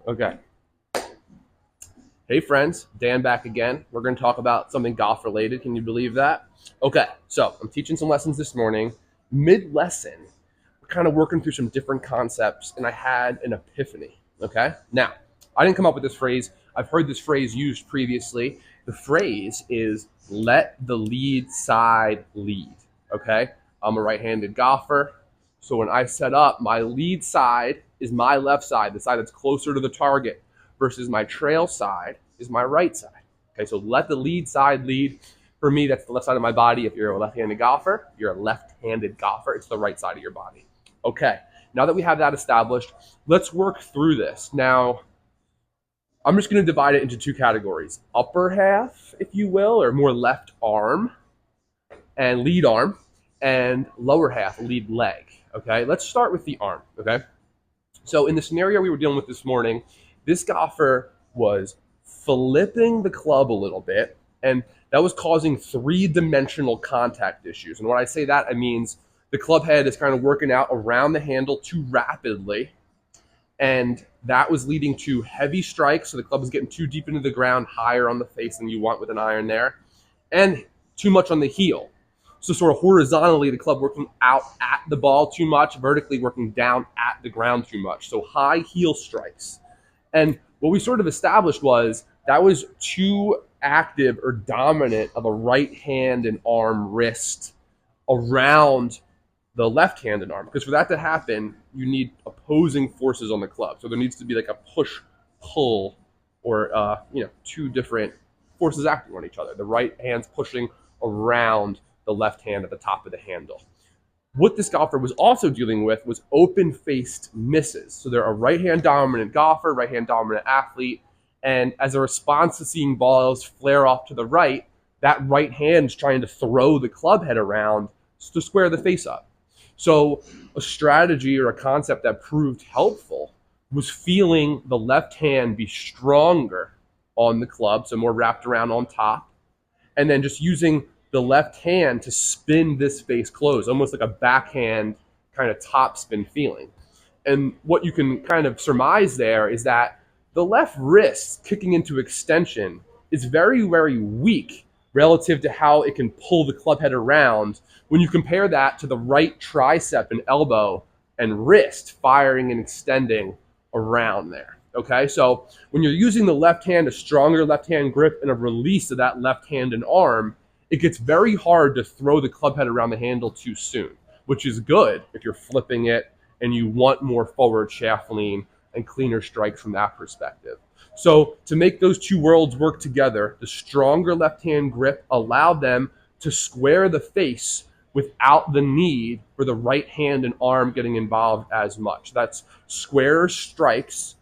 Okay. Hey friends, Dan back again. We're going to talk about something golf related. Can you believe that? Okay, so I'm teaching some lessons this morning. Mid lesson, we're kind of working through some different concepts, and I had an epiphany. Okay, now I didn't come up with this phrase. I've heard this phrase used previously. The phrase is let the lead side lead. Okay, I'm a right handed golfer. So when I set up, my lead side is my left side, the side that's closer to the target, versus my trail side is my right side. Okay, so let the lead side lead. For me, that's the left side of my body. If you're a left-handed golfer, you're a left-handed golfer. It's the right side of your body. Okay, now that we have that established, let's work through this. Now, I'm just going to divide it into two categories. Upper half, if you will, or more left arm and lead arm, and lower half, lead leg. Okay, let's start with the arm. Okay, so in the scenario we were dealing with this morning, this golfer was flipping the club a little bit, and that was causing three-dimensional contact issues. And when I say that, I means the club head is kind of working out around the handle too rapidly, and that was leading to heavy strikes, so the club was getting too deep into the ground, higher on the face than you want with an iron there, and too much on the heel. So sort of horizontally, the club working out at the ball too much, vertically working down at the ground too much. So high heel strikes. And what we sort of established was that was too active or dominant of a right hand and arm wrist around the left hand and arm. Because for that to happen, you need opposing forces on the club. So there needs to be like a push, pull, or two different forces acting on each other. The right hand's pushing around the left hand at the top of the handle. What this golfer was also dealing with was open-faced misses. So they're a right-hand dominant golfer, right-hand dominant athlete, and as a response to seeing balls flare off to the right, that right hand's trying to throw the club head around to square the face up. So a strategy or a concept that proved helpful was feeling the left hand be stronger on the club, so more wrapped around on top, and then just using the left hand to spin this face closed, almost like a backhand kind of top spin feeling. And what you can kind of surmise there is that the left wrist kicking into extension is very, very weak relative to how it can pull the club head around when you compare that to the right tricep and elbow and wrist firing and extending around there. Okay, so when you're using the left hand, a stronger left hand grip and a release of that left hand and arm, it gets very hard to throw the club head around the handle too soon, which is good if you're flipping it and you want more forward shaft lean and cleaner strikes from that perspective. So to make those two worlds work together, the stronger left-hand grip allowed them to square the face without the need for the right hand and arm getting involved as much. That's square strikes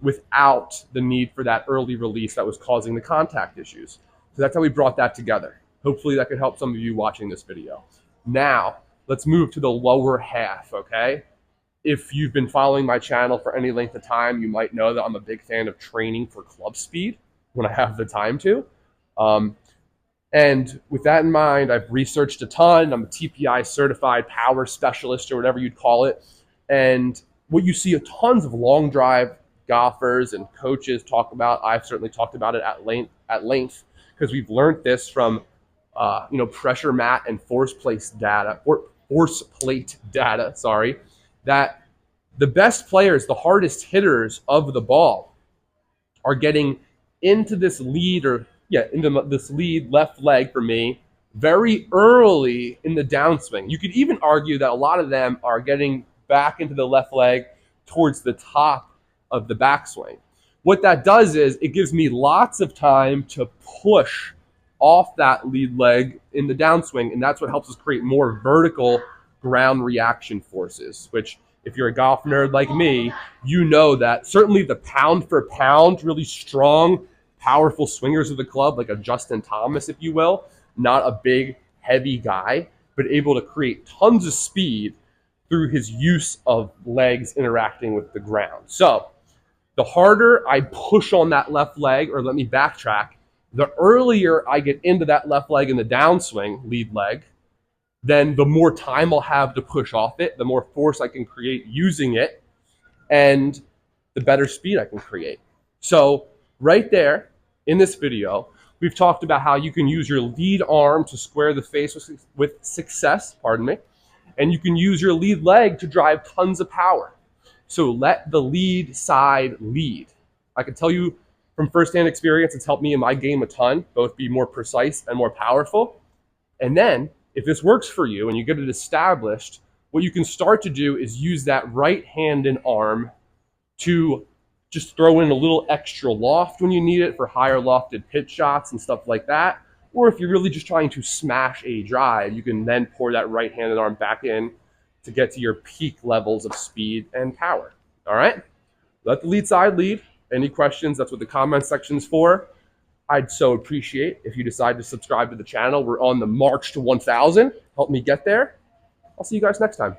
without the need for that early release that was causing the contact issues. So that's how we brought that together. Hopefully that could help some of you watching this video. Now, let's move to the lower half, okay? If you've been following my channel for any length of time, you might know that I'm a big fan of training for club speed when I have the time to. And with that in mind, I've researched a ton. I'm a TPI certified power specialist or whatever you'd call it. And what you see tons of long drive golfers and coaches talk about, I've certainly talked about it at length because we've learned this from pressure mat and force plate data, that the best players, the hardest hitters of the ball, are getting into this lead into this lead left leg for me very early in the downswing. You could even argue that a lot of them are getting back into the left leg towards the top of the backswing. What that does is it gives me lots of time to push off that lead leg in the downswing, and that's what helps us create more vertical ground reaction forces, which if you're a golf nerd like me, you know that certainly the pound for pound, really strong, powerful swingers of the club, like a Justin Thomas, if you will, not a big, heavy guy, but able to create tons of speed through his use of legs interacting with the ground. So the harder I push on that left leg, or let me backtrack, the earlier I get into that left leg in the downswing, lead leg, then the more time I'll have to push off it, the more force I can create using it, and the better speed I can create. So right there in this video, we've talked about how you can use your lead arm to square the face with success, and you can use your lead leg to drive tons of power. So let the lead side lead. I can tell you from firsthand experience, it's helped me in my game a ton, both be more precise and more powerful. And then if this works for you and you get it established, what you can start to do is use that right hand and arm to just throw in a little extra loft when you need it for higher lofted pitch shots and stuff like that. Or if you're really just trying to smash a drive, you can then pour that right-handed arm back in to get to your peak levels of speed and power. All right? Let the lead side lead. Any questions? That's what the comment section is for. I'd so appreciate if you decide to subscribe to the channel. We're on the march to 1,000. Help me get there. I'll see you guys next time.